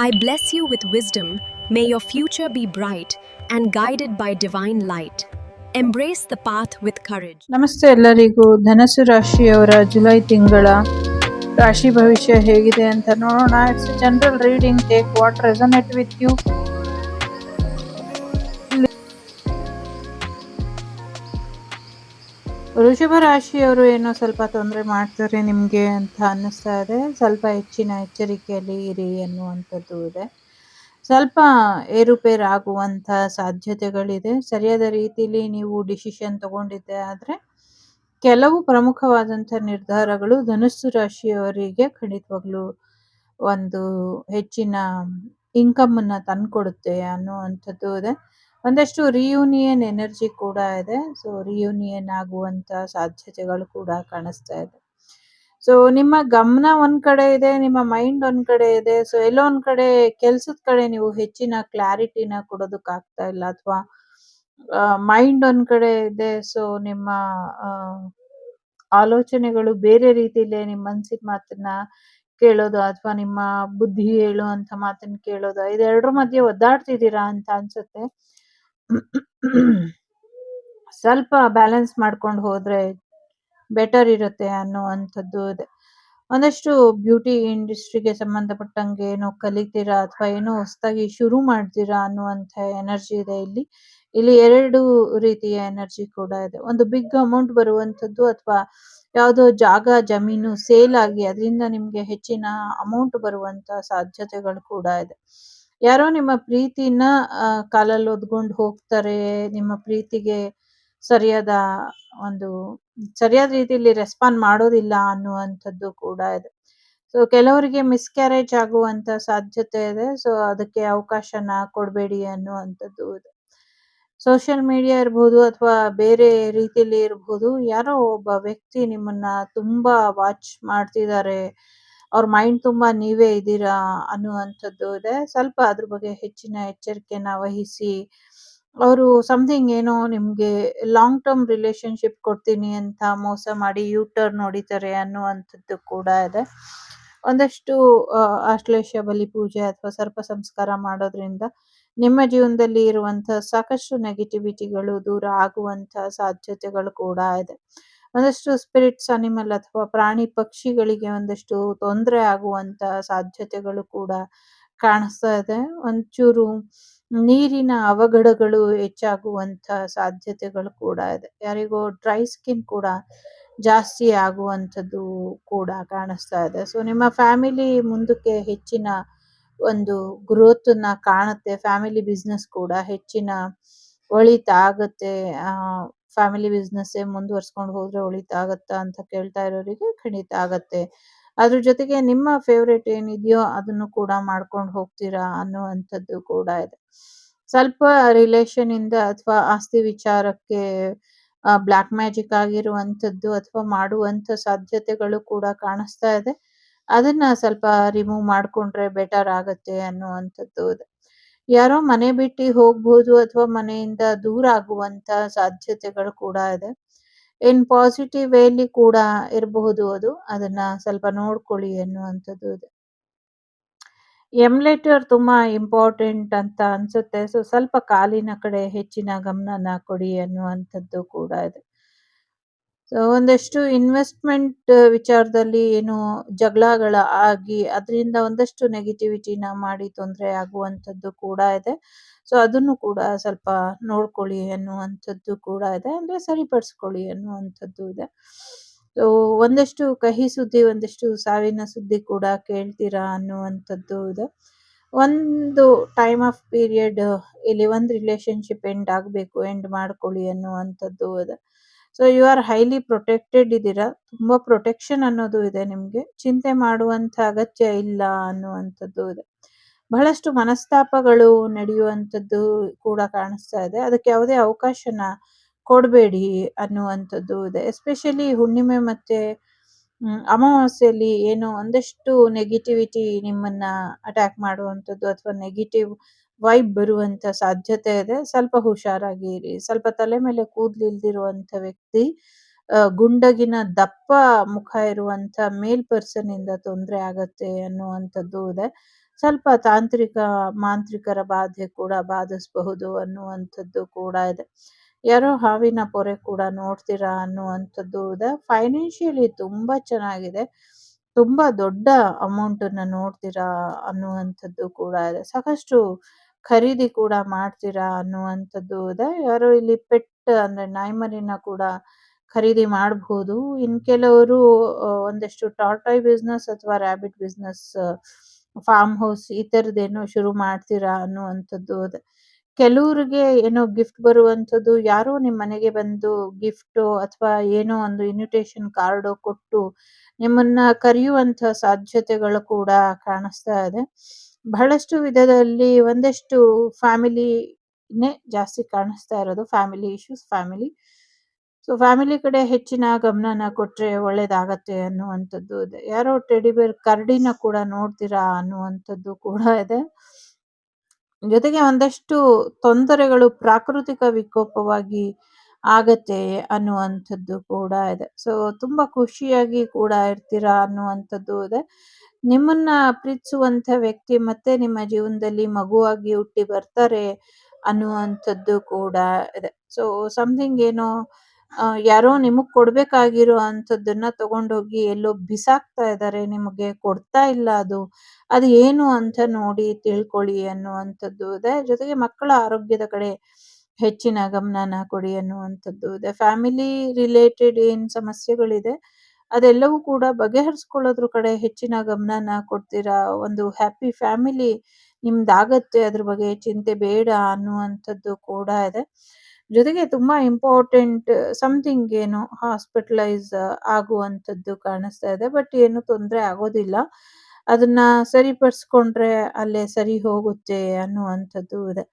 I bless you with wisdom. May your future be bright and guided by divine light. Embrace the path with courage. ನಮಸ್ತೆ ಎಲ್ಲರಿಗೂ. ಧನಸ್ಸು ರಾಶಿಯವರ July ತಿಂಗಳ ರಾಶಿ ಭವಿಷ್ಯ ಹೇಗಿದೆ ಅಂತ ನೋಡೋಣ. It's general reading. Take what resonate with you. ವೃಷಭ ರಾಶಿಯವರು ಏನೋ ಸ್ವಲ್ಪ ತೊಂದರೆ ಮಾಡ್ತಾರೆ ನಿಮಗೆ ಅಂತ ಅನ್ನಿಸ್ತಾ ಇದೆ. ಸ್ವಲ್ಪ ಹೆಚ್ಚಿನ ಎಚ್ಚರಿಕೆಯಲ್ಲಿ ಇರಿ ಅನ್ನುವಂಥದ್ದು ಇದೆ. ಸ್ವಲ್ಪ ಏರುಪೇರು ಆಗುವಂಥ ಸಾಧ್ಯತೆಗಳಿದೆ. ಸರಿಯಾದ ರೀತಿಯಲ್ಲಿ ನೀವು ಡಿಸಿಷನ್ ತಗೊಂಡಿದ್ದೆ ಆದರೆ ಕೆಲವು ಪ್ರಮುಖವಾದಂಥ ನಿರ್ಧಾರಗಳು ಧನುಸ್ಸು ರಾಶಿಯವರಿಗೆ ಖಂಡಿತವಾಗ್ಲೂ ಒಂದು ಹೆಚ್ಚಿನ ಇನ್ಕಮನ್ನು ತಂದುಕೊಡುತ್ತೆ ಅನ್ನುವಂಥದ್ದು ಇದೆ. ಒಂದಷ್ಟು ರಿಯೂನಿಯನ್ ಎನರ್ಜಿ ಕೂಡ ಇದೆ. ಸೊ ರಿಯೂನಿಯನ್ ಆಗುವಂಥ ಸಾಧ್ಯತೆಗಳು ಕೂಡ ಕಾಣಿಸ್ತಾ ಇದೆ. ಸೊ ನಿಮ್ಮ ಗಮನ ಒಂದ್ ಕಡೆ ಇದೆ, ನಿಮ್ಮ ಮೈಂಡ್ ಒಂದ್ ಕಡೆ ಇದೆ. ಸೊ ಎಲ್ಲೋ ಒಂದ್ ಕಡೆ ಕೆಲ್ಸದ ಕಡೆ ನೀವು ಹೆಚ್ಚಿನ ಕ್ಲಾರಿಟಿನ ಕೊಡೋದಕ್ಕಾಗ್ತಾ ಇಲ್ಲ, ಅಥವಾ ಮೈಂಡ್ ಒಂದ್ ಕಡೆ ಇದೆ. ಸೊ ನಿಮ್ಮ ಆಲೋಚನೆಗಳು ಬೇರೆ ರೀತಿಲೇ ನಿಮ್ಮ ಮನಸ್ಸಿನ ಮಾತನ್ನ ಕೇಳೋದು ಅಥವಾ ನಿಮ್ಮ ಬುದ್ಧಿ ಹೇಳುವಂತ ಮಾತನ್ನ ಕೇಳೋದು, ಇದೆರಡರ ಮಧ್ಯೆ ಒದ್ದಾಡ್ತಿದ್ದೀರಾ ಅಂತ ಅನ್ಸುತ್ತೆ. ಸ್ವಲ್ಪ ಬ್ಯಾಲೆನ್ಸ್ ಮಾಡ್ಕೊಂಡು ಹೋದ್ರೆ ಬೆಟರ್ ಇರುತ್ತೆ ಅನ್ನುವಂಥದ್ದು ಇದೆ. ಒಂದಷ್ಟು ಬ್ಯೂಟಿ ಇಂಡಸ್ಟ್ರಿಗೆ ಸಂಬಂಧಪಟ್ಟಂಗೆ ಏನೋ ಕಲಿತೀರಾ ಅಥವಾ ಏನೋ ಹೊಸದಾಗಿ ಶುರು ಮಾಡ್ತೀರಾ ಅನ್ನುವಂಥ ಎನರ್ಜಿ ಇದೆ ಇಲ್ಲಿ. ಇಲ್ಲಿ ಎರಡು ರೀತಿಯ ಎನರ್ಜಿ ಕೂಡ ಇದೆ. ಒಂದು ಬಿಗ್ ಅಮೌಂಟ್ ಬರುವಂಥದ್ದು, ಅಥವಾ ಯಾವುದೋ ಜಾಗ ಜಮೀನು ಸೇಲ್ ಆಗಿ ಅದರಿಂದ ನಿಮ್ಗೆ ಹೆಚ್ಚಿನ ಅಮೌಂಟ್ ಬರುವಂತ ಸಾಧ್ಯತೆಗಳು ಕೂಡ ಇದೆ. ಯಾರೋ ನಿಮ್ಮ ಪ್ರೀತಿನ ಕಾಲಲ್ಲಿ ಒದ್ಕೊಂಡು ಹೋಗ್ತಾರೆ, ನಿಮ್ಮ ಪ್ರೀತಿಗೆ ಸರಿಯಾದ ರೀತಿಯಲ್ಲಿ ರೆಸ್ಪಾಂಡ್ ಮಾಡೋದಿಲ್ಲ ಅನ್ನುವಂಥದ್ದು ಕೂಡ ಇದೆ. ಸೊ ಕೆಲವರಿಗೆ ಮಿಸ್ಕ್ಯಾರೇಜ್ ಆಗುವಂತ ಸಾಧ್ಯತೆ ಇದೆ. ಸೊ ಅದಕ್ಕೆ ಅವಕಾಶನ ಕೊಡಬೇಡಿ ಅನ್ನುವಂಥದ್ದು ಇದೆ. ಸೋಷಿಯಲ್ ಮೀಡಿಯಾ ಇರ್ಬೋದು ಅಥವಾ ಬೇರೆ ರೀತಿಯಲ್ಲಿ ಇರ್ಬೋದು, ಯಾರೋ ಒಬ್ಬ ವ್ಯಕ್ತಿ ನಿಮ್ಮನ್ನ ತುಂಬಾ ವಾಚ್ ಮಾಡ್ತಿದ್ದಾರೆ, ಅವ್ರ ಮೈಂಡ್ ತುಂಬಾ ನೀವೇ ಇದ್ದೀರಾ ಅನ್ನುವಂಥದ್ದು ಇದೆ. ಸ್ವಲ್ಪ ಅದ್ರ ಬಗ್ಗೆ ಹೆಚ್ಚಿನ ಎಚ್ಚರಿಕೆನ ವಹಿಸಿ. ಅವರು ಸಮಥಿಂಗ್ ಏನೋ ನಿಮ್ಗೆ ಲಾಂಗ್ ಟರ್ಮ್ ರಿಲೇಶನ್ಶಿಪ್ ಕೊಡ್ತೀನಿ ಅಂತ ಮೋಸ ಮಾಡಿ ಯೂ ಟರ್ನ್ ಹೊಡಿತಾರೆ ಅನ್ನುವಂಥದ್ದು ಕೂಡ ಇದೆ. ಒಂದಷ್ಟು ಆಶ್ಲೇಷ ಬಲಿ ಪೂಜೆ ಅಥವಾ ಸರ್ಪ ಸಂಸ್ಕಾರ ಮಾಡೋದ್ರಿಂದ ನಿಮ್ಮ ಜೀವನದಲ್ಲಿ ಇರುವಂತ ಸಾಕಷ್ಟು ನೆಗೆಟಿವಿಟಿಗಳು ದೂರ ಆಗುವಂತ ಸಾಧ್ಯತೆಗಳು ಕೂಡ ಇದೆ. ಒಂದಷ್ಟು ಸ್ಪಿರಿಟ್ಸ್ ಅನಿಮಲ್ ಅಥವಾ ಪ್ರಾಣಿ ಪಕ್ಷಿಗಳಿಗೆ ಒಂದಷ್ಟು ತೊಂದರೆ ಆಗುವಂತ ಸಾಧ್ಯತೆಗಳು ಕೂಡ ಕಾಣಿಸ್ತಾ ಇದೆ. ಒಂಚೂರು ನೀರಿನ ಅವಘಡಗಳು ಹೆಚ್ಚಾಗುವಂತ ಸಾಧ್ಯತೆಗಳು ಕೂಡ ಇದೆ. ಯಾರಿಗೋ ಡ್ರೈ ಸ್ಕಿನ್ ಕೂಡ ಜಾಸ್ತಿ ಆಗುವಂಥದ್ದು ಕೂಡ ಕಾಣಿಸ್ತಾ ಇದೆ. ಸೊ ನಿಮ್ಮ ಫ್ಯಾಮಿಲಿ ಮುಂದಕ್ಕೆ ಹೆಚ್ಚಿನ ಒಂದು ಗ್ರೋತ್ ನ ಕಾಣುತ್ತೆ. ಫ್ಯಾಮಿಲಿ ಬಿಸ್ನೆಸ್ ಕೂಡ ಹೆಚ್ಚಿನ ಒಳಿತಾಗತ್ತೆ. ಫ್ಯಾಮಿಲಿ ಬಿಸ್ನೆಸ್ ಮುಂದುವರ್ಸ್ಕೊಂಡು ಹೋದ್ರೆ ಒಳಿತಾಗತ್ತಾ ಅಂತ ಕೇಳ್ತಾ ಇರೋರಿಗೆ ಖಂಡಿತ ಆಗತ್ತೆ. ಅದ್ರ ಜೊತೆಗೆ ನಿಮ್ಮ ಫೇವ್ರೇಟ್ ಏನಿದೆಯೋ ಅದನ್ನು ಕೂಡ ಮಾಡ್ಕೊಂಡು ಹೋಗ್ತೀರಾ ಅನ್ನುವಂಥದ್ದು ಕೂಡ ಇದೆ. ಸ್ವಲ್ಪ ರಿಲೇಷನ್ ಇಂದ ಅಥವಾ ಆಸ್ತಿ ವಿಚಾರಕ್ಕೆ ಬ್ಲ್ಯಾಕ್ ಮ್ಯಾಜಿಕ್ ಆಗಿರುವಂಥದ್ದು ಅಥವಾ ಮಾಡುವಂಥ ಸಾಧ್ಯತೆಗಳು ಕೂಡ ಕಾಣಿಸ್ತಾ ಇದೆ. ಅದನ್ನ ಸ್ವಲ್ಪ ರಿಮೂವ್ ಮಾಡ್ಕೊಂಡ್ರೆ ಬೆಟರ್ ಆಗತ್ತೆ ಅನ್ನುವಂಥದ್ದು ಇದೆ. ಯಾರೋ ಮನೆ ಬಿಟ್ಟು ಹೋಗ್ಬೋದು ಅಥವಾ ಮನೆಯಿಂದ ದೂರ ಆಗುವಂತ ಸಾಧ್ಯತೆಗಳು ಕೂಡ ಇದೆ. ಇನ್ ಪಾಸಿಟಿವ್ ವೇಲಿ ಕೂಡ ಇರಬಹುದು ಅದು. ಅದನ್ನ ಸ್ವಲ್ಪ ನೋಡ್ಕೊಳ್ಳಿ ಅನ್ನುವಂಥದ್ದು ಇದೆ. ಲೆಟರ್ ತುಂಬಾ ಇಂಪಾರ್ಟೆಂಟ್ ಅಂತ ಅನ್ಸುತ್ತೆ. ಸೊ ಸ್ವಲ್ಪ ಕಾಲಿನ ಕಡೆ ಹೆಚ್ಚಿನ ಗಮನನ ಕೊಡಿ ಅನ್ನುವಂಥದ್ದು ಕೂಡ ಇದೆ. ಸೊ ಒಂದಷ್ಟು ಇನ್ವೆಸ್ಟ್ಮೆಂಟ್ ವಿಚಾರದಲ್ಲಿ ಏನು ಜಗಳಗಳ ಆಗಿ ಅದರಿಂದ ಒಂದಷ್ಟು ನೆಗೆಟಿವಿಟಿನ ಮಾಡಿ ತೊಂದರೆ ಆಗುವಂಥದ್ದು ಕೂಡ ಇದೆ. ಸೊ ಅದನ್ನು ಕೂಡ ಸ್ವಲ್ಪ ನೋಡ್ಕೊಳ್ಳಿ ಅನ್ನುವಂಥದ್ದು ಕೂಡ ಇದೆ. ಅಂದ್ರೆ ಸರಿಪಡಿಸ್ಕೊಳ್ಳಿ ಅನ್ನುವಂಥದ್ದು ಇದೆ. ಸೊ ಒಂದಷ್ಟು ಕಹಿ ಸುದ್ದಿ, ಒಂದಷ್ಟು ಸಾವಿನ ಸುದ್ದಿ ಕೂಡ ಕೇಳ್ತೀರಾ ಅನ್ನುವಂಥದ್ದು ಇದೆ. ಒಂದು ಟೈಮ್ ಆಫ್ ಪೀರಿಯಡ್ ಇಲ್ಲಿ ಒಂದು ರಿಲೇಶನ್ಶಿಪ್ ಎಂಡ್ ಆಗಬೇಕು, ಎಂಡ್ ಮಾಡ್ಕೊಳ್ಳಿ ಅನ್ನುವಂಥದ್ದು ಇದೆ. So you are highly protected ಇದ್ದೀರಾ. ತುಂಬಾ ಪ್ರೊಟೆಕ್ಷನ್ ಅನ್ನೋದು ಇದೆ ನಿಮ್ಗೆ. ಚಿಂತೆ ಮಾಡುವಂತ ಅಗತ್ಯ ಇಲ್ಲ ಅನ್ನುವಂಥದ್ದು ಇದೆ. ಬಹಳಷ್ಟು ಮನಸ್ತಾಪಗಳು ನಡೆಯುವಂಥದ್ದು ಕೂಡ ಕಾಣಿಸ್ತಾ ಇದೆ. ಅದಕ್ಕೆ ಯಾವುದೇ ಅವಕಾಶನ ಕೊಡಬೇಡಿ ಅನ್ನುವಂಥದ್ದು ಇದೆ. ಎಸ್ಪೆಷಲಿ ಹುಣ್ಣಿಮೆ ಮತ್ತೆ ಅಮಾವಾಸ್ಯೆಯಲ್ಲಿ ಏನೋ ಒಂದಷ್ಟು ನೆಗೆಟಿವಿಟಿ ನಿಮ್ಮನ್ನ ಅಟ್ಯಾಕ್ ಮಾಡುವಂಥದ್ದು ಅಥವಾ ನೆಗೆಟಿವ್ ವೈಬ್ ಬರುವಂತ ಸಾಧ್ಯತೆ ಇದೆ. ಸ್ವಲ್ಪ ಹುಷಾರಾಗಿ ಇರಿ. ಸ್ವಲ್ಪ ತಲೆ ಮೇಲೆ ಕೂದಲಿಲ್ದಿರುವಂತ ವ್ಯಕ್ತಿ, ಗುಂಡಗಿನ ದಪ್ಪ ಮುಖ ಇರುವಂತ ಮೇಲ್ ಪರ್ಸನ್ ಇಂದ ತೊಂದರೆ ಆಗತ್ತೆ ಅನ್ನುವಂಥದ್ದು ಇದೆ. ಸ್ವಲ್ಪ ಮಾಂತ್ರಿಕರ ಬಾಧೆ ಕೂಡ ಬಾಧಿಸಬಹುದು ಅನ್ನುವಂಥದ್ದು ಕೂಡ ಇದೆ. ಯಾರೋ ಹಾವಿನ ಪೊರೆ ಕೂಡ ನೋಡ್ತೀರಾ ಅನ್ನುವಂಥದ್ದು ಇದೆ. ಫೈನಾನ್ಷಿಯಲಿ ತುಂಬ ಚೆನ್ನಾಗಿದೆ. ತುಂಬ ದೊಡ್ಡ ಅಮೌಂಟನ್ನ ನೋಡ್ತೀರಾ ಅನ್ನುವಂಥದ್ದು ಕೂಡ ಇದೆ. ಸಾಕಷ್ಟು ಖರೀದಿ ಕೂಡ ಮಾಡ್ತೀರಾ ಅನ್ನುವಂಥದ್ದು ಇದೆ. ಯಾರೋ ಇಲ್ಲಿ ಪೆಟ್ ಅಂದ್ರೆ ನಾಯಿಮರಿನ ಕೂಡ ಖರೀದಿ ಮಾಡಬಹುದು. ಇನ್ನು ಕೆಲವರು ಒಂದಷ್ಟು ಟಾರ್ಟಾಯ್ ಬಿಸ್ನೆಸ್ ಅಥವಾ ರ್ಯಾಬಿಟ್ ಬಿಸ್ನೆಸ್, ಫಾರ್ಮ್ ಹೌಸ್ ಈ ಥರದ್ದೇನೋ ಶುರು ಮಾಡ್ತೀರಾ ಅನ್ನುವಂಥದ್ದು ಇದೆ. ಕೆಲವ್ರಿಗೆ ಏನೋ ಗಿಫ್ಟ್ ಬರುವಂಥದ್ದು, ಯಾರೋ ನಿಮ್ಮ ಮನೆಗೆ ಬಂದು ಗಿಫ್ಟೋ ಅಥವಾ ಏನೋ ಒಂದು ಇನ್ವಿಟೇಷನ್ ಕಾರ್ಡೋ ಕೊಟ್ಟು ನಿಮ್ಮನ್ನ ಕರೆಯುವಂಥ ಸಾಧ್ಯತೆಗಳು ಕೂಡ ಕಾಣಿಸ್ತಾ ಇದೆ. ಬಹಳಷ್ಟು ವಿಧದಲ್ಲಿ ಒಂದಷ್ಟು ಫ್ಯಾಮಿಲಿನೇ ಜಾಸ್ತಿ ಕಾಣಿಸ್ತಾ ಇರೋದು. ಫ್ಯಾಮಿಲಿ ಇಶ್ಯೂಸ್, ಸೊ ಫ್ಯಾಮಿಲಿ ಕಡೆ ಹೆಚ್ಚಿನ ಗಮನನ ಕೊಟ್ರೆ ಒಳ್ಳೇದಾಗತ್ತೆ ಅನ್ನುವಂಥದ್ದು ಇದೆ. ಯಾರೋ ಟೆಡಿ ಬೇರ್ ಕರಡಿನ ಕೂಡ ನೋಡ್ತೀರಾ ಅನ್ನುವಂಥದ್ದು ಕೂಡ ಇದೆ. ಜೊತೆಗೆ ಒಂದಷ್ಟು ತೊಂದರೆಗಳು ಪ್ರಾಕೃತಿಕ ವಿಕೋಪವಾಗಿ ಆಗತ್ತೆ ಅನ್ನುವಂಥದ್ದು ಕೂಡ ಇದೆ. ಸೊ ತುಂಬಾ ಖುಷಿಯಾಗಿ ಕೂಡ ಇರ್ತೀರಾ ಅನ್ನುವಂಥದ್ದು ಇದೆ. ನಿಮ್ಮನ್ನ ಪ್ರೀತಿಸುವಂಥ ವ್ಯಕ್ತಿ ಮತ್ತೆ ನಿಮ್ಮ ಜೀವನದಲ್ಲಿ ಮಗುವಾಗಿ ಹುಟ್ಟಿ ಬರ್ತಾರೆ ಅನ್ನುವಂಥದ್ದು ಕೂಡ ಇದೆ. ಸೊ ಸಮಥಿಂಗ್ ಏನೋ ಯಾರೋ ನಿಮಗ್ ಕೊಡ್ಬೇಕಾಗಿರೋ ಅಂಥದ್ದನ್ನ ತಗೊಂಡೋಗಿ ಎಲ್ಲೋ ಬಿಸಾಕ್ತಾ ಇದ್ದಾರೆ, ನಿಮಗೆ ಕೊಡ್ತಾ ಇಲ್ಲ ಅದು ಏನು ಅಂತ ನೋಡಿ ತಿಳ್ಕೊಳ್ಳಿ ಅನ್ನುವಂಥದ್ದು ಇದೆ. ಜೊತೆಗೆ ಮಕ್ಕಳ ಆರೋಗ್ಯದ ಕಡೆ ಹೆಚ್ಚಿನ ಗಮನನ ಕೊಡಿ ಅನ್ನುವಂಥದ್ದು ಇದೆ. ಫ್ಯಾಮಿಲಿ ರಿಲೇಟೆಡ್ ಏನ್ ಸಮಸ್ಯೆಗಳಿದೆ ಅದೆಲ್ಲವೂ ಕೂಡ ಬಗೆಹರಿಸ್ಕೊಳ್ಳೋದ್ರ ಕಡೆ ಹೆಚ್ಚಿನ ಗಮನನ ಕೊಡ್ತೀರಾ. ಒಂದು ಹ್ಯಾಪಿ ಫ್ಯಾಮಿಲಿ ನಿಮ್ದಾಗತ್ತೆ, ಅದ್ರ ಬಗ್ಗೆ ಚಿಂತೆ ಬೇಡ ಅನ್ನುವಂಥದ್ದು ಕೂಡ ಇದೆ. ಜೊತೆಗೆ ತುಂಬಾ ಇಂಪಾರ್ಟೆಂಟ್ ಸಮಥಿಂಗ್ ಏನೋ ಹಾಸ್ಪಿಟಲೈಸ್ ಆಗುವಂಥದ್ದು ಕಾಣಿಸ್ತಾ ಇದೆ. ಬಟ್ ಏನು ತೊಂದರೆ ಆಗೋದಿಲ್ಲ, ಅದನ್ನ ಸರಿಪಡಿಸ್ಕೊಂಡ್ರೆ ಅಲ್ಲೇ ಸರಿ ಹೋಗುತ್ತೆ ಅನ್ನುವಂಥದ್ದು ಇದೆ.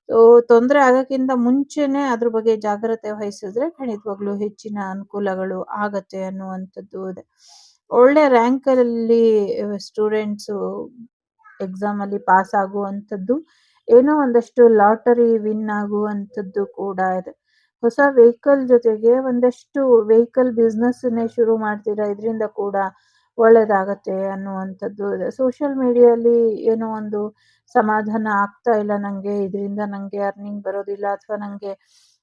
ಸೊ ತೊಂದರೆ ಆಗೋಕ್ಕಿಂತ ಮುಂಚೆನೆ ಅದ್ರ ಬಗ್ಗೆ ಜಾಗ್ರತೆ ವಹಿಸಿದ್ರೆ ಖಂಡಿತವಾಗ್ಲೂ ಹೆಚ್ಚಿನ ಅನುಕೂಲಗಳು ಆಗತ್ತೆ ಅನ್ನುವಂಥದ್ದು ಇದೆ. ಒಳ್ಳೆ ರ್ಯಾಂಕಲ್ಲಿ ಸ್ಟೂಡೆಂಟ್ಸು ಎಕ್ಸಾಮ್ ಅಲ್ಲಿ ಪಾಸ್ ಆಗುವಂಥದ್ದು, ಏನೋ ಒಂದಷ್ಟು ಲಾಟರಿ ವಿನ್ ಆಗುವಂಥದ್ದು ಕೂಡ ಇದೆ. ಹೊಸ ವೆಹಿಕಲ್ ಜೊತೆಗೆ ಒಂದಷ್ಟು ವೆಹಿಕಲ್ ಬಿಸ್ನೆಸ್ಸನ್ನೇ ಶುರು ಮಾಡ್ತೀರಾ, ಇದರಿಂದ ಕೂಡ ಒಳ್ಳೇದಾಗತ್ತೆ ಅನ್ನುವಂಥದ್ದು ಇದೆ. ಸೋಷಿಯಲ್ ಮೀಡಿಯಲ್ಲಿ ಏನೋ ಒಂದು ಸಮಾಧಾನ ಆಗ್ತಾ ಇಲ್ಲ ನಂಗೆ, ಇದರಿಂದ ನಂಗೆ ಅರ್ನಿಂಗ್ ಬರೋದಿಲ್ಲ ಅಥವಾ ನಂಗೆ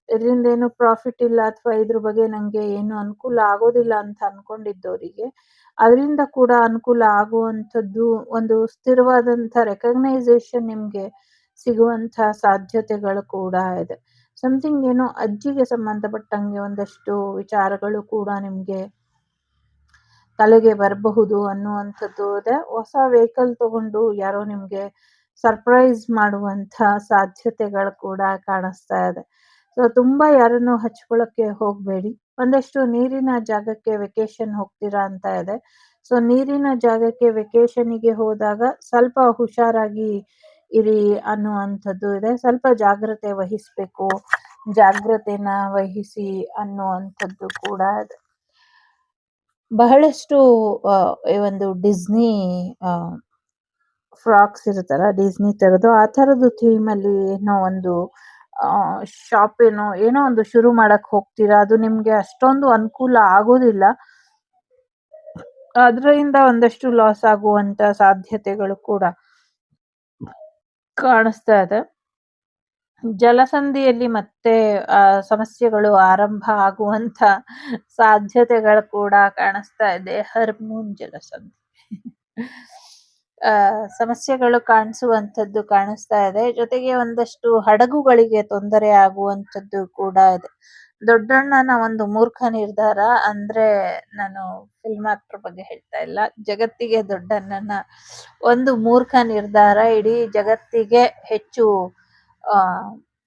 ಇದರಿಂದ ಏನು ಪ್ರಾಫಿಟ್ ಇಲ್ಲ ಅಥವಾ ಇದ್ರ ಬಗ್ಗೆ ನಂಗೆ ಏನು ಅನುಕೂಲ ಆಗೋದಿಲ್ಲ ಅಂತ ಅನ್ಕೊಂಡಿದ್ದವರಿಗೆ ಅದರಿಂದ ಕೂಡ ಅನುಕೂಲ ಆಗುವಂಥದ್ದು, ಒಂದು ಸ್ಥಿರವಾದಂಥ ರೆಕಗ್ನೈಸೇಷನ್ ನಿಮ್ಗೆ ಸಿಗುವಂಥ ಸಾಧ್ಯತೆಗಳು ಕೂಡ ಇದೆ. ಸಮಥಿಂಗ್ ಏನೋ ಅಜ್ಜಿಗೆ ಸಂಬಂಧಪಟ್ಟಂಗೆ ಒಂದಷ್ಟು ವಿಚಾರಗಳು ಕೂಡ ನಿಮ್ಗೆ ತಲೆಗೆ ಬರಬಹುದು ಅನ್ನುವಂಥದ್ದು ಇದೆ. ಹೊಸ ವೆಹಿಕಲ್ ತಗೊಂಡು ಯಾರೋ ನಿಮ್ಗೆ ಸರ್ಪ್ರೈಸ್ ಮಾಡುವಂಥ ಸಾಧ್ಯತೆಗಳು ಕೂಡ ಕಾಣಿಸ್ತಾ ಇದೆ. ಸೊ ತುಂಬಾ ಯಾರನ್ನು ಹಚ್ಕೊಳ್ಳೋಕ್ಕೆ ಹೋಗಬೇಡಿ. ಒಂದಷ್ಟು ನೀರಿನ ಜಾಗಕ್ಕೆ ವೆಕೇಶನ್ ಹೋಗ್ತೀರಾ ಅಂತ ಇದೆ. ಸೊ ನೀರಿನ ಜಾಗಕ್ಕೆ ವೆಕೇಶನಿಗೆ ಹೋದಾಗ ಸ್ವಲ್ಪ ಹುಷಾರಾಗಿ ಇರಿ ಅನ್ನುವಂಥದ್ದು ಇದೆ. ಸ್ವಲ್ಪ ಜಾಗ್ರತೆ ವಹಿಸ್ಬೇಕು, ಜಾಗ್ರತೆನ ವಹಿಸಿ ಅನ್ನುವಂಥದ್ದು ಕೂಡ ಇದೆ. ಬಹಳಷ್ಟು ಈ ಒಂದು ಡಿಸ್ನಿ ಫ್ರಾಕ್ಸ್ ಇರುತ್ತಲ್ಲ, ಡಿಸ್ನಿ ಥರದ್ದು, ಆ ಥರದ್ದು ಥೀಮಲ್ಲಿ ಏನೋ ಒಂದು ಶಾಪ್ ಏನೋ ಒಂದು ಶುರು ಮಾಡಕ್ ಹೋಗ್ತೀರಾ. ಅದು ನಿಮ್ಗೆ ಅಷ್ಟೊಂದು ಅನುಕೂಲ ಆಗೋದಿಲ್ಲ, ಅದರಿಂದ ಒಂದಷ್ಟು ಲಾಸ್ ಆಗುವಂತ ಸಾಧ್ಯತೆಗಳು ಕೂಡ ಕಾಣಿಸ್ತಾ ಇದೆ. ಜಲಸಂಧಿಯಲ್ಲಿ ಮತ್ತೆ ಸಮಸ್ಯೆಗಳು ಆರಂಭ ಆಗುವಂತ ಸಾಧ್ಯತೆಗಳು ಕೂಡ ಕಾಣಿಸ್ತಾ ಇದೆ. ಹಾರ್ಮೋನ್ ಜಲಸಂಧಿ ಸಮಸ್ಯೆಗಳು ಕಾಣಿಸುವಂಥದ್ದು ಕಾಣಿಸ್ತಾ ಇದೆ. ಜೊತೆಗೆ ಒಂದಷ್ಟು ಹಡಗುಗಳಿಗೆ ತೊಂದರೆ ಆಗುವಂಥದ್ದು ಕೂಡ ಇದೆ. ದೊಡ್ಡಣ್ಣನ ಒಂದು ಮೂರ್ಖ ನಿರ್ಧಾರ, ಅಂದ್ರೆ ನಾನು ಫಿಲ್ಮ್ ಆಕ್ಟರ್ ಬಗ್ಗೆ ಹೇಳ್ತಾ ಇಲ್ಲ, ಜಗತ್ತಿಗೆ ದೊಡ್ಡಣ್ಣನ ಒಂದು ಮೂರ್ಖ ನಿರ್ಧಾರ ಇಡೀ ಜಗತ್ತಿಗೆ ಹೆಚ್ಚು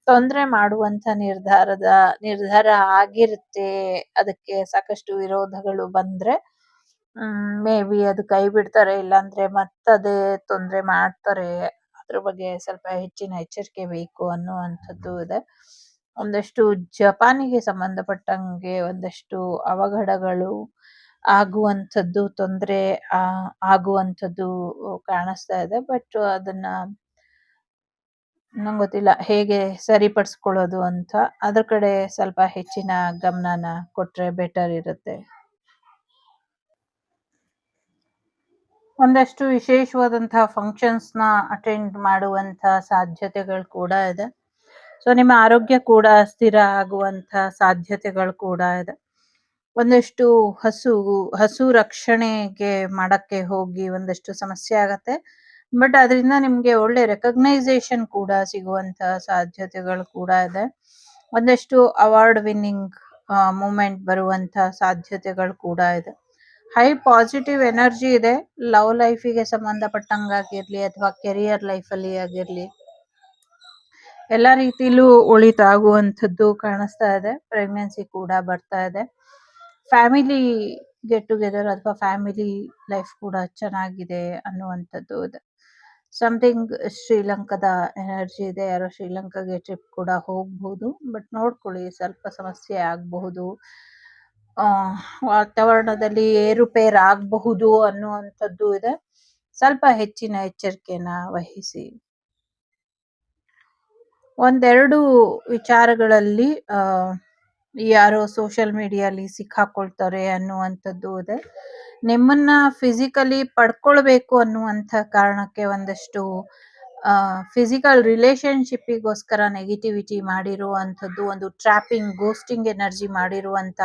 ತೊಂದರೆ ಮಾಡುವಂತ ನಿರ್ಧಾರ ಆಗಿರುತ್ತೆ. ಅದಕ್ಕೆ ಸಾಕಷ್ಟು ವಿರೋಧಗಳು ಬಂದ್ರೆ ಮೇ ಬಿ ಅದು ಕೈ ಬಿಡ್ತಾರೆ, ಇಲ್ಲಾಂದ್ರೆ ಮತ್ತದೇ ತೊಂದರೆ ಮಾಡ್ತಾರೆ. ಅದ್ರ ಬಗ್ಗೆ ಸ್ವಲ್ಪ ಹೆಚ್ಚಿನ ಎಚ್ಚರಿಕೆ ಬೇಕು ಅನ್ನುವಂಥದ್ದು ಇದೆ. ಒಂದಷ್ಟು ಜಪಾನಿಗೆ ಸಂಬಂಧಪಟ್ಟಂಗೆ ಒಂದಷ್ಟು ಅವಘಡಗಳು ಆಗುವಂಥದ್ದು, ತೊಂದರೆ ಆಗುವಂಥದ್ದು ಕಾಣಿಸ್ತಾ ಇದೆ. ಬಟ್ ಅದನ್ನ ನಂಗೆ ಗೊತ್ತಿಲ್ಲ ಹೇಗೆ ಸರಿಪಡಿಸ್ಕೊಳ್ಳೋದು ಅಂತ. ಅದ್ರ ಕಡೆ ಸ್ವಲ್ಪ ಹೆಚ್ಚಿನ ಗಮನನ ಕೊಟ್ರೆ ಬೆಟರ್ ಇರುತ್ತೆ. ಒಂದಷ್ಟು ವಿಶೇಷವಾದಂತಹ ಫಂಕ್ಷನ್ಸ್‌ನ ಅಟೆಂಡ್ ಮಾಡುವಂಥ ಸಾಧ್ಯತೆಗಳು ಕೂಡ ಇದೆ. ಸೊ ನಿಮ್ಮ ಆರೋಗ್ಯ ಕೂಡ ಸ್ಥಿರ ಆಗುವಂಥ ಸಾಧ್ಯತೆಗಳು ಕೂಡ ಇದೆ. ಒಂದಷ್ಟು ಹಸು ರಕ್ಷಣೆಗೆ ಮಾಡಕ್ಕೆ ಹೋಗಿ ಒಂದಷ್ಟು ಸಮಸ್ಯೆ ಆಗತ್ತೆ. ಬಟ್ ಅದರಿಂದ ನಿಮ್ಗೆ ಒಳ್ಳೆ ರೆಕಗ್ನೈಸೇಷನ್ ಕೂಡ ಸಿಗುವಂಥ ಸಾಧ್ಯತೆಗಳು ಕೂಡ ಇದೆ. ಒಂದಷ್ಟು ಅವಾರ್ಡ್ ವಿನ್ನಿಂಗ್ ಮೂಮೆಂಟ್ ಬರುವಂಥ ಸಾಧ್ಯತೆಗಳು ಕೂಡ ಇದೆ. ಹೈ ಪಾಸಿಟಿವ್ ಎನರ್ಜಿ ಇದೆ. ಲವ್ ಲೈಫಿಗೆ ಸಂಬಂಧಪಟ್ಟಂಗಾಗಿರ್ಲಿ ಅಥವಾ ಕೆರಿಯರ್ ಲೈಫಲ್ಲಿ ಆಗಿರ್ಲಿ, ಎಲ್ಲ ರೀತಿಲೂ ಒಳಿತಾಗುವಂಥದ್ದು ಕಾಣಿಸ್ತಾ ಇದೆ. ಪ್ರೆಗ್ನೆನ್ಸಿ ಕೂಡ ಬರ್ತಾ ಇದೆ. ಫ್ಯಾಮಿಲಿ ಗೆಟ್ ಟುಗೆದರ್ ಅಥವಾ ಫ್ಯಾಮಿಲಿ ಲೈಫ್ ಕೂಡ ಚೆನ್ನಾಗಿದೆ ಅನ್ನುವಂಥದ್ದು ಇದೆ. ಸಮಥಿಂಗ್ ಶ್ರೀಲಂಕಾದ ಎನರ್ಜಿ ಇದೆ. ಯಾರೋ ಶ್ರೀಲಂಕಾಗೆ ಟ್ರಿಪ್ ಕೂಡ ಹೋಗ್ಬಹುದು. ಬಟ್ ನೋಡ್ಕೊಳ್ಳಿ, ಸ್ವಲ್ಪ ಸಮಸ್ಯೆ ಆಗಬಹುದು. ವಾತಾವರಣದಲ್ಲಿ ಏರುಪೇರು ಆಗಬಹುದು ಅನ್ನುವಂಥದ್ದು ಇದೆ. ಸ್ವಲ್ಪ ಹೆಚ್ಚಿನ ಎಚ್ಚರಿಕೆನ ವಹಿಸಿ. ಒಂದೆರಡು ವಿಚಾರಗಳಲ್ಲಿ ಯಾರೋ ಸೋಷಿಯಲ್ ಮೀಡಿಯಾಲಿ ಸಿಕ್ಕಾಕೊಳ್ತಾರೆ ಅನ್ನುವಂಥದ್ದು ಇದೆ. ನಿಮ್ಮನ್ನ ಫಿಸಿಕಲಿ ಪಡ್ಕೊಳ್ಬೇಕು ಅನ್ನುವಂಥ ಕಾರಣಕ್ಕೆ ಒಂದಷ್ಟು ಫಿಸಿಕಲ್ ರಿಲೇಶನ್ಶಿಪ್ಪಿಗೋಸ್ಕರ ನೆಗೆಟಿವಿಟಿ ಮಾಡಿರುವಂಥದ್ದು, ಒಂದು ಟ್ರ್ಯಾಪಿಂಗ್ ಗೋಸ್ಟಿಂಗ್ ಎನರ್ಜಿ ಮಾಡಿರುವಂಥ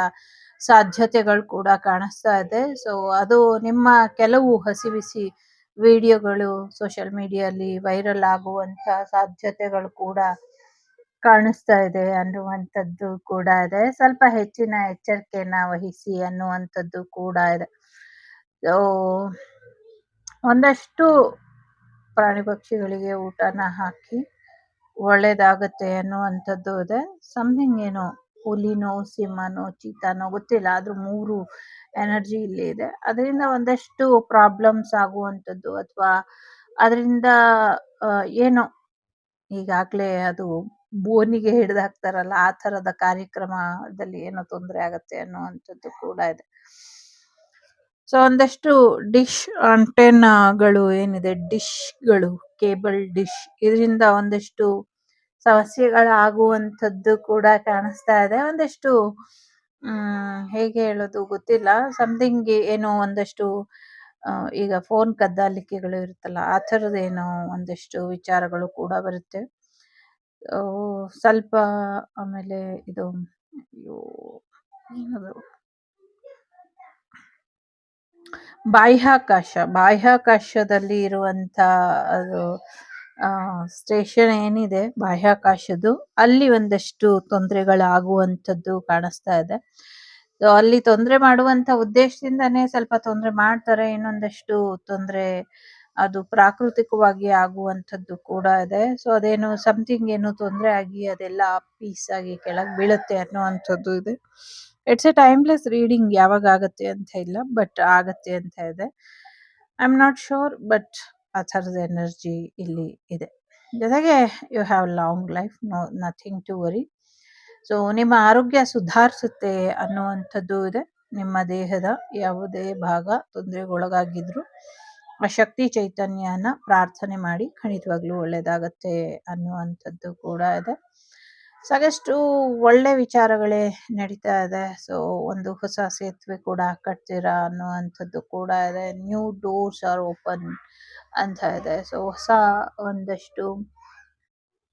ಸಾಧ್ಯತೆಗಳು ಕೂಡ ಕಾಣಿಸ್ತಾ ಇದೆ. ಸೊ ಅದು ನಿಮ್ಮ ಕೆಲವು ಹಸಿಬಿಸಿ ವಿಡಿಯೋಗಳು ಸೋಷಿಯಲ್ ಮೀಡಿಯಾಲಿ ವೈರಲ್ ಆಗುವಂಥ ಸಾಧ್ಯತೆಗಳು ಕೂಡ ಕಾಣಿಸ್ತಾ ಇದೆ ಅನ್ನುವಂಥದ್ದು ಕೂಡ ಇದೆ. ಸ್ವಲ್ಪ ಹೆಚ್ಚಿನ ಎಚ್ಚರಿಕೆಯನ್ನ ವಹಿಸಿ ಅನ್ನುವಂಥದ್ದು ಕೂಡ ಇದೆ. ಸೊ ಒಂದಷ್ಟು ಪ್ರಾಣಿ ಪಕ್ಷಿಗಳಿಗೆ ಊಟನ ಹಾಕಿ ಒಳ್ಳೇದಾಗತ್ತೆ ಅನ್ನುವಂಥದ್ದು ಇದೆ. ಸಮಥಿಂಗ್ ಏನೋ ಹುಲಿನೋ ಸಿಂಹನೋ ಚೀತಾನೋ ಗೊತ್ತಿಲ್ಲ, ಆದ್ರೂ 3 ಎನರ್ಜಿ ಇಲ್ಲಿ ಇದೆ. ಅದರಿಂದ ಒಂದಷ್ಟು ಪ್ರಾಬ್ಲಮ್ಸ್ ಆಗುವಂಥದ್ದು ಅಥವಾ ಅದರಿಂದ ಏನೋ ಈಗಾಗಲೇ ಅದು ಬೋನಿಗೆ ಹಿಡಿದಾಕ್ತಾರಲ್ಲ, ಆ ಥರದ ಕಾರ್ಯಕ್ರಮದಲ್ಲಿ ಏನೋ ತೊಂದರೆ ಆಗತ್ತೆ ಅನ್ನುವಂಥದ್ದು ಕೂಡ ಇದೆ. ಸೊ ಒಂದಷ್ಟು ಡಿಶ್ ಆಂಟೆನಾಗಳು ಏನಿದೆ, ಡಿಶ್ಗಳು, ಕೇಬಲ್ ಡಿಶ್, ಇದರಿಂದ ಒಂದಷ್ಟು ಸಮಸ್ಯೆಗಳಾಗುವಂಥದ್ದು ಕೂಡ ಕಾಣಿಸ್ತಾ ಇದೆ. ಒಂದಷ್ಟು ಹೇಗೆ ಹೇಳೋದು ಗೊತ್ತಿಲ್ಲ, ಸಮಥಿಂಗ್ ಏನೋ ಒಂದಷ್ಟು ಈಗ ಫೋನ್ ಕದ್ದಾಲಿಕೆಗಳು ಇರುತ್ತಲ್ಲ, ಆ ಥರದ್ದೇನೋ ಒಂದಷ್ಟು ವಿಚಾರಗಳು ಕೂಡ ಬರುತ್ತೆ. ಸ್ವಲ್ಪ ಆಮೇಲೆ ಇದು ಏನದು ಬಾಹ್ಯಾಕಾಶದಲ್ಲಿ ಇರುವಂಥ ಅದು ಸ್ಟೇಷನ್ ಏನಿದೆ ಬಾಹ್ಯಾಕಾಶದ್ದು, ಅಲ್ಲಿ ಒಂದಷ್ಟು ತೊಂದರೆಗಳಾಗುವಂಥದ್ದು ಕಾಣಿಸ್ತಾ ಇದೆ. ಸೊ ಅಲ್ಲಿ ತೊಂದರೆ ಮಾಡುವಂಥ ಉದ್ದೇಶದಿಂದನೇ ಸ್ವಲ್ಪ ತೊಂದರೆ ಮಾಡ್ತಾರೆ. ಇನ್ನೊಂದಷ್ಟು ತೊಂದರೆ ಅದು ಪ್ರಾಕೃತಿಕವಾಗಿ ಆಗುವಂಥದ್ದು ಕೂಡ ಇದೆ. ಸೊ ಅದೇನು ಸಮಥಿಂಗ್ ಏನು ತೊಂದರೆ ಆಗಿ ಅದೆಲ್ಲ ಪೀಸ್ ಆಗಿ ಕೆಳಗೆ ಬೀಳುತ್ತೆ ಅನ್ನುವಂಥದ್ದು ಇದೆ. ಇಟ್ಸ್ ಎ ಟೈಮ್ಲೆಸ್ ರೀಡಿಂಗ್, ಯಾವಾಗ ಆಗತ್ತೆ ಅಂತ ಇಲ್ಲ, ಬಟ್ ಆಗತ್ತೆ ಅಂತ ಇದೆ. I am not sure, but ಆ ಥರದ ಎನರ್ಜಿ ಇಲ್ಲಿ ಇದೆ. ಜೊತೆಗೆ you have long life, nothing to worry. So ನಿಮ್ಮ ಆರೋಗ್ಯ ಸುಧಾರಿಸುತ್ತೆ ಅನ್ನುವಂಥದ್ದು ಇದೆ. ನಿಮ್ಮ ದೇಹದ ಯಾವುದೇ ಭಾಗ ತೊಂದರೆಗೊಳಗಾಗಿದ್ರು ಆ ಶಕ್ತಿ ಚೈತನ್ಯನ ಪ್ರಾರ್ಥನೆ ಮಾಡಿ, ಖಂಡಿತವಾಗ್ಲೂ ಒಳ್ಳೇದಾಗತ್ತೆ ಅನ್ನುವಂಥದ್ದು ಕೂಡ ಇದೆ. ಸಾಕಷ್ಟು ಒಳ್ಳೆ ವಿಚಾರಗಳೇ ನಡೀತಾ ಇದೆ. ಸೊ ಒಂದು ಹೊಸ ಸೇತುವೆ ಕೂಡ ಕಟ್ತೀರಾ ಅನ್ನುವಂಥದ್ದು ಕೂಡ ಇದೆ. ನ್ಯೂ ಡೋರ್ಸ್ ಆರ್ ಓಪನ್ ಅಂತ ಇದೆ. ಸೊ ಹೊಸ ಒಂದಷ್ಟು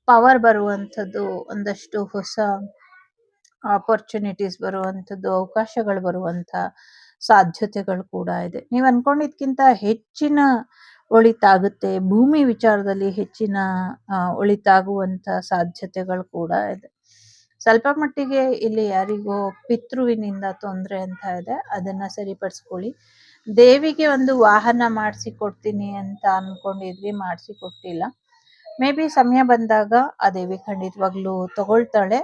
ಪವರ್ ಬರುವಂಥದ್ದು, ಒಂದಷ್ಟು ಹೊಸ ಆಪರ್ಚುನಿಟೀಸ್ ಬರುವಂಥದ್ದು, ಅವಕಾಶಗಳು ಬರುವಂಥ ಸಾಧ್ಯತೆಗಳು ಕೂಡ ಇದೆ. ನೀವು ಅನ್ಕೊಂಡಿದ್ಕಿಂತ ಹೆಚ್ಚಿನ ಒಳಿತಾಗುತ್ತೆ. ಭೂಮಿ ವಿಚಾರದಲ್ಲಿ ಹೆಚ್ಚಿನ ಒಳಿತಾಗುವಂಥ ಸಾಧ್ಯತೆಗಳು ಕೂಡ ಇದೆ. ಸ್ವಲ್ಪ ಮಟ್ಟಿಗೆ ಇಲ್ಲಿ ಯಾರಿಗೋ ಪಿತೃವಿನಿಂದ ತೊಂದರೆ ಅಂತ ಇದೆ, ಅದನ್ನ ಸರಿಪಡಿಸ್ಕೊಳ್ಳಿ. ದೇವಿಗೆ ಒಂದು ವಾಹನ ಮಾಡಿಸಿ ಕೊಡ್ತೀನಿ ಅಂತ ಅನ್ಕೊಂಡಿದ್ವಿ, ಮಾಡಿಸಿ ಕೊಟ್ಟಿಲ್ಲ. ಮೇ ಬಿ ಸಮಯ ಬಂದಾಗ ಆ ದೇವಿ ಖಂಡಿತವಾಗ್ಲೂ ತಗೊಳ್ತಾಳೆ.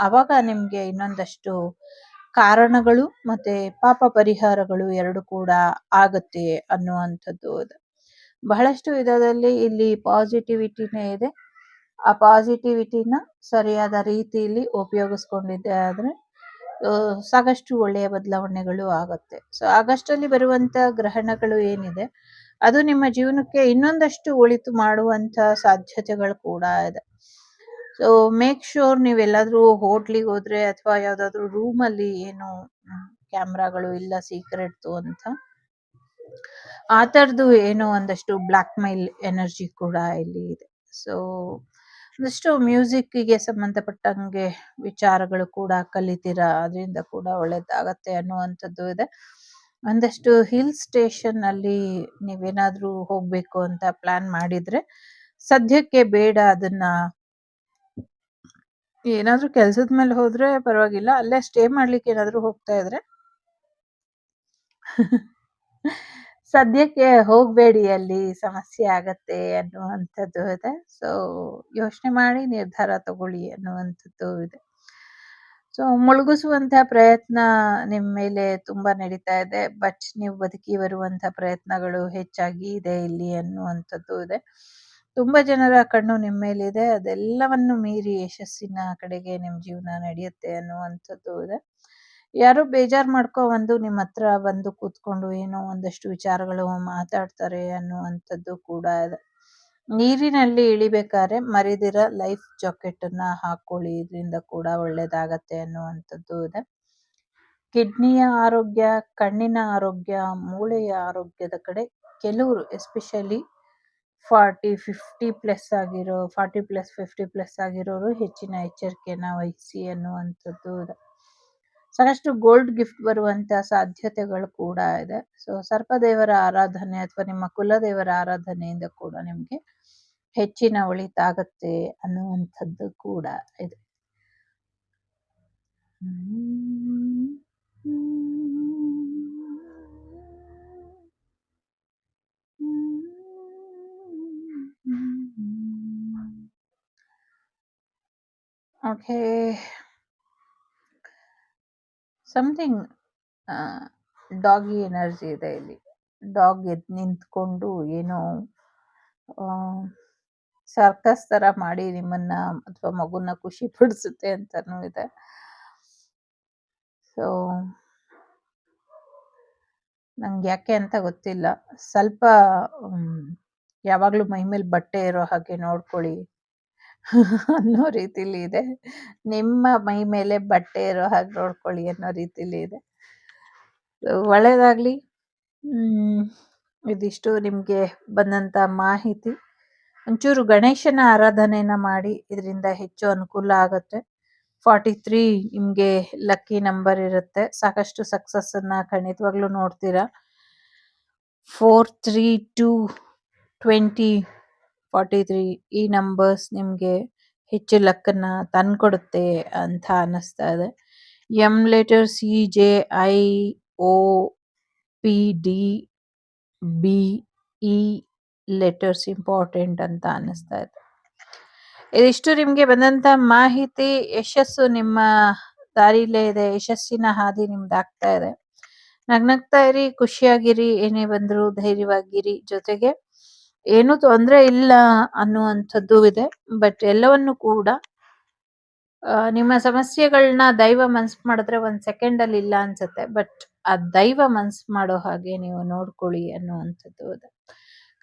ಆವಾಗ ನಿಮ್ಗೆ ಇನ್ನೊಂದಷ್ಟು ಕಾರಣಗಳು ಮತ್ತೆ ಪಾಪ ಪರಿಹಾರಗಳು ಎರಡು ಕೂಡ ಆಗತ್ತೆ ಅನ್ನುವಂಥದ್ದು ಇದೆ. ಬಹಳಷ್ಟು ವಿಧದಲ್ಲಿ ಇಲ್ಲಿ ಪಾಸಿಟಿವಿಟಿನೇ ಇದೆ. ಆ ಪಾಸಿಟಿವಿಟಿನ ಸರಿಯಾದ ರೀತಿಯಲ್ಲಿ ಉಪಯೋಗಿಸ್ಕೊಂಡಿದ್ದೆ ಆದ್ರೆ ಸಾಕಷ್ಟು ಒಳ್ಳೆಯ ಬದಲಾವಣೆಗಳು ಆಗತ್ತೆ. ಸೊ ಆಗಸ್ಟಲ್ಲಿ ಬರುವಂತ ಗ್ರಹಣಗಳು ಏನಿದೆ, ಅದು ನಿಮ್ಮ ಜೀವನಕ್ಕೆ ಇನ್ನೊಂದಷ್ಟು ಒಳಿತು ಮಾಡುವಂತ ಸಾಧ್ಯತೆಗಳು ಕೂಡ ಇದೆ. ಸೊ ಮೇಕ್ ಶೋರ್ ನೀವೆಲ್ಲಾದ್ರೂ ಹೋಟ್ಲಿಗೆ ಹೋದ್ರೆ ಅಥವಾ ಯಾವ್ದಾದ್ರು ರೂಮಲ್ಲಿ ಏನು ಕ್ಯಾಮ್ರಾಗಳು ಇಲ್ಲ ಸೀಕ್ರೆಟ್ದು ಅಂತ, ಆ ಥರದ್ದು ಏನೋ ಒಂದಷ್ಟು ಬ್ಲ್ಯಾಕ್ ಮೇಲ್ ಎನರ್ಜಿ ಕೂಡ ಇಲ್ಲಿ ಇದೆ. ಸೊ ಒಂದಷ್ಟು ಮ್ಯೂಸಿಕ್ಕಿಗೆ ಸಂಬಂಧಪಟ್ಟಂಗೆ ವಿಚಾರಗಳು ಕೂಡ ಕಲಿತೀರಾ, ಅದರಿಂದ ಕೂಡ ಒಳ್ಳೇದಾಗತ್ತೆ ಅನ್ನುವಂಥದ್ದು ಇದೆ. ಒಂದಷ್ಟು ಹಿಲ್ ಸ್ಟೇಷನ್ ಅಲ್ಲಿ ನೀವೇನಾದ್ರೂ ಹೋಗ್ಬೇಕು ಅಂತ ಪ್ಲಾನ್ ಮಾಡಿದ್ರೆ ಸದ್ಯಕ್ಕೆ ಬೇಡ ಅದನ್ನ. ಏನಾದ್ರೂ ಕೆಲ್ಸದ ಮೇಲೆ ಹೋದ್ರೆ ಪರವಾಗಿಲ್ಲ, ಅಲ್ಲೇ ಸ್ಟೇ ಮಾಡ್ಲಿಕ್ಕೆ ಏನಾದ್ರೂ ಹೋಗ್ತಾ ಇದ್ರೆ ಸದ್ಯಕ್ಕೆ ಹೋಗ್ಬೇಡಿ, ಅಲ್ಲಿ ಸಮಸ್ಯೆ ಆಗತ್ತೆ ಅನ್ನುವಂಥದ್ದು ಇದೆ. ಸೊ ಯೋಚನೆ ಮಾಡಿ ನಿರ್ಧಾರ ತಗೊಳ್ಳಿ ಅನ್ನುವಂಥದ್ದು ಇದೆ. ಸೊ ಮುಳುಗಿಸುವಂತಹ ಪ್ರಯತ್ನ ನಿಮ್ಮ ಮೇಲೆ ತುಂಬಾ ನಡೀತಾ ಇದೆ, ಬಟ್ ನೀವು ಬದುಕಿ ಬರುವಂತ ಪ್ರಯತ್ನಗಳು ಹೆಚ್ಚಾಗಿ ಇದೆ ಇಲ್ಲಿ ಅನ್ನುವಂಥದ್ದು ಇದೆ. ತುಂಬಾ ಜನರ ಕಣ್ಣು ನಿಮ್ಮ ಮೇಲಿದೆ, ಅದೆಲ್ಲವನ್ನು ಮೀರಿ ಯಶಸ್ಸಿನ ಕಡೆಗೆ ನಿಮ್ಮ ಜೀವನ ನಡೆಯುತ್ತೆ ಅನ್ನುವಂಥದ್ದು ಇದೆ. ಯಾರೋ ಬೇಜಾರು ಮಾಡ್ಕೊ ನಿಮ್ಮ ಹತ್ರ ಬಂದು ಕೂತ್ಕೊಂಡು ಏನೋ ಒಂದಷ್ಟು ವಿಚಾರಗಳು ಮಾತಾಡ್ತಾರೆ ಅನ್ನುವಂಥದ್ದು ಕೂಡ ಇದೆ. ನೀರಿನಲ್ಲಿ ಇಳಿಬೇಕಾದ್ರೆ ಮರಿದಿರ ಲೈಫ್ ಜಾಕೆಟ್ ಅನ್ನ ಹಾಕೊಳ್ಳಿ, ಇದರಿಂದ ಕೂಡ ಒಳ್ಳೇದಾಗತ್ತೆ ಅನ್ನುವಂಥದ್ದು ಇದೆ. ಕಿಡ್ನಿಯ ಆರೋಗ್ಯ, ಕಣ್ಣಿನ ಆರೋಗ್ಯ, ಮೂಳೆಯ ಆರೋಗ್ಯದ ಕಡೆ ಕೆಲವರು ಎಸ್ಪೆಷಲಿ 40 ಪ್ಲಸ್ 50 ಪ್ಲಸ್ ಆಗಿರೋರು ಹೆಚ್ಚಿನ ಎಚ್ಚರಿಕೆಯನ್ನ ವಹಿಸಿ ಅನ್ನುವಂಥದ್ದು ಇದೆ. ಸಾಕಷ್ಟು ಗೋಲ್ಡ್ ಗಿಫ್ಟ್ ಬರುವಂತ ಸಾಧ್ಯತೆಗಳು ಕೂಡ ಇದೆ. ಸೊ ಸರ್ಪದೇವರ ಆರಾಧನೆ ಅಥವಾ ನಿಮ್ಮ ಕುಲದೇವರ ಆರಾಧನೆಯಿಂದ ಕೂಡ ನಿಮ್ಗೆ ಹೆಚ್ಚಿನ ಒಳಿತಾಗತ್ತೆ ಅನ್ನುವಂಥದ್ದು ಕೂಡ ಇದೆ. ಓಕೆ, ಸಮಥಿಂಗ್ ಡಾಗಿ ಎನರ್ಜಿ ಇದೆ ಇಲ್ಲಿ. ಡಾಗ್ ಎದ್ದು ನಿಂತ್ಕೊಂಡು ಏನೋ ಸರ್ಕಸ್ ತರ ಮಾಡಿ ನಿಮ್ಮನ್ನ ಅಥವಾ ಮಗುನ ಖುಷಿ ಪಡಿಸುತ್ತೆ ಅಂತಾನೂ ಇದೆ. ಸೊ ನಂಗೆ ಯಾಕೆ ಅಂತ ಗೊತ್ತಿಲ್ಲ, ಸ್ವಲ್ಪ ಯಾವಾಗ್ಲೂ ಮೈ ಮೇಲೆ ಬಟ್ಟೆ ಇರೋ ಹಾಗೆ ನೋಡ್ಕೊಳ್ಳಿ ಅನ್ನೋ ರೀತಿಲಿ ಇದೆ. ನಿಮ್ಮ ಮೈ ಮೇಲೆ ಬಟ್ಟೆ ಇರೋ ಹಾಗೆ ನೋಡ್ಕೊಳ್ಳಿ ಅನ್ನೋ ರೀತಿಲಿ ಇದೆ. ಒಳ್ಳೇದಾಗ್ಲಿ. ಇದಿಷ್ಟು ನಿಮ್ಗೆ ಬಂದಂತ ಮಾಹಿತಿ. ಒಂಚೂರು ಗಣೇಶನ ಆರಾಧನೆಯನ್ನ ಮಾಡಿ, ಇದರಿಂದ ಹೆಚ್ಚು ಅನುಕೂಲ ಆಗತ್ತೆ. 43 ನಿಮ್ಗೆ ಲಕ್ಕಿ ನಂಬರ್ ಇರುತ್ತೆ, ಸಾಕಷ್ಟು ಸಕ್ಸಸ್ ಅನ್ನ ಖಂಡಿತವಾಗ್ಲೂ ನೋಡ್ತೀರಾ. 4 3 2 20 43 ಈ ನಂಬರ್ಸ್ ನಿಮ್ಗೆ ಹೆಚ್ಚು ಲಕ್ಕನ್ನ ತಂದ್ಕೊಡುತ್ತೆ ಅಂತ ಅನ್ನಿಸ್ತಾ ಇದೆ. M letter CJIOPDBE letters important ಅಂತ ಅನ್ನಿಸ್ತಾ ಇದೆ. ಇದಿಷ್ಟು ನಿಮ್ಗೆ ಬಂದಂತ ಮಾಹಿತಿ. ಯಶಸ್ಸು ನಿಮ್ಮ ದಾರಿಲೇ ಇದೆ, ಯಶಸ್ಸಿನ ಹಾದಿ ನಿಮ್ದಾಗ್ತಾ ಇದೆ. ನಗ್ನಗ್ತಾ ಇರಿ, ಖುಷಿಯಾಗಿರಿ, ಏನೇ ಬಂದ್ರು ಧೈರ್ಯವಾಗಿರಿ. ಜೊತೆಗೆ ಏನು ತೊಂದ್ರೆ ಇಲ್ಲ ಅನ್ನುವಂಥದ್ದು ಇದೆ. ಬಟ್ ಎಲ್ಲವನ್ನು ಕೂಡ ನಿಮ್ಮ ಸಮಸ್ಯೆಗಳನ್ನ ದೈವ ಮನ್ಸ್ ಮಾಡಿದ್ರೆ 1 ಸೆಕೆಂಡ್ ಅಲ್ಲಿ ಇಲ್ಲ ಅನ್ಸುತ್ತೆ, ಬಟ್ ಆ ದೈವ ಮನ್ಸ್ ಮಾಡೋ ಹಾಗೆ ನೀವು ನೋಡ್ಕೊಳ್ಳಿ ಅನ್ನುವಂಥದ್ದು ಇದೆ.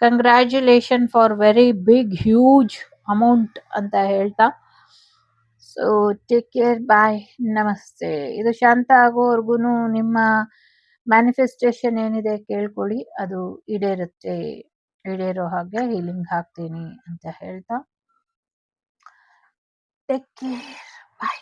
Congratulation for very big huge amount ಅಂತ ಹೇಳ್ತಾ, ಸೊ ಟೇಕ್ ಕೇರ್, ಬಾಯ್, ನಮಸ್ತೆ. ಇದು ಶಾಂತ ಆಗೋವರೆಗೂ ನಿಮ್ಮ ಮ್ಯಾನಿಫೆಸ್ಟೇಷನ್ ಏನಿದೆ ಕೇಳ್ಕೊಳ್ಳಿ, ಅದು ಈಡೇರುತ್ತೆ. ಈಡೇರೋ ಹಾಗೆ ಹೀಲಿಂಗ್ ಹಾಕ್ತೀನಿ ಅಂತ ಹೇಳ್ತಾ ಟೇಕ್ ಕೇರ್, ಬಾಯ್.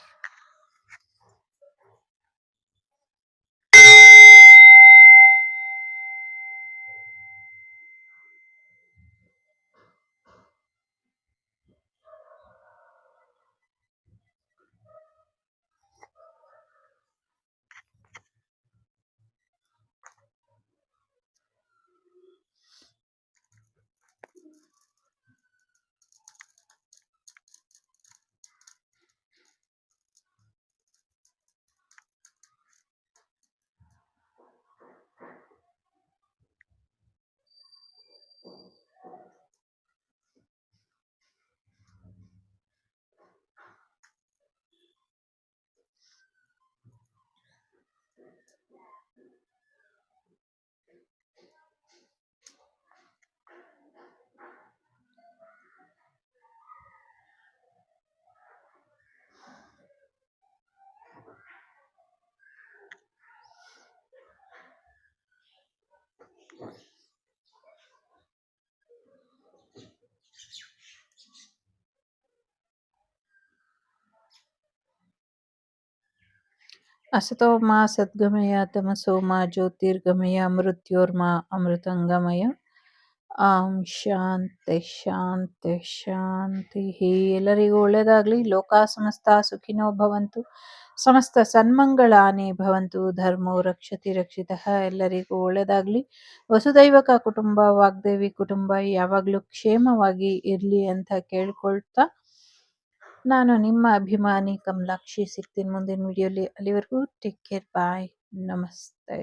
असतो मा सद्गमय तमसो मा ज्योतिर्गमय मृत्योर्मा अमृतंगमय ಆಂ ಶಾಂತಿ ಶಾಂತಿ ಶಾಂತಿ. ಎಲ್ಲರಿಗೂ ಒಳ್ಳೆಯದಾಗಲಿ. ಲೋಕ ಸಮಸ್ತ ಸುಖಿನೋ ಭವಂತು. ಸಮಸ್ತ ಸನ್ಮಂಗಳಾನಿ ಭವಂತು. ಧರ್ಮೋ ರಕ್ಷತಿ ರಕ್ಷಿತಃ. ಎಲ್ಲರಿಗೂ ಒಳ್ಳೆಯದಾಗಲಿ. ವಸುದೈವಕ ಕುಟುಂಬ, ವಾಗ್ದೇವಿ ಕುಟುಂಬ ಯಾವಾಗಲೂ ಕ್ಷೇಮವಾಗಿ ಇರಲಿ ಅಂತ ಕೇಳ್ಕೊಳ್ತಾ ನಾನು ನಿಮ್ಮ ಅಭಿಮಾನಿ ಕಮಲಾಕ್ಷಿ. ಸಿಗ್ತೀನಿ ಮುಂದಿನ ವಿಡಿಯೋಲಿ. ಅಲ್ಲಿವರೆಗೂ ಟೇಕ್ ಕೇರ್. ಬಾಯ್. ನಮಸ್ತೆ.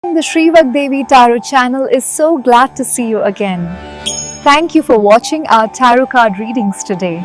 The Shrivak Devi Tarot channel is so glad to see you again. Thank you for watching our tarot card readings today.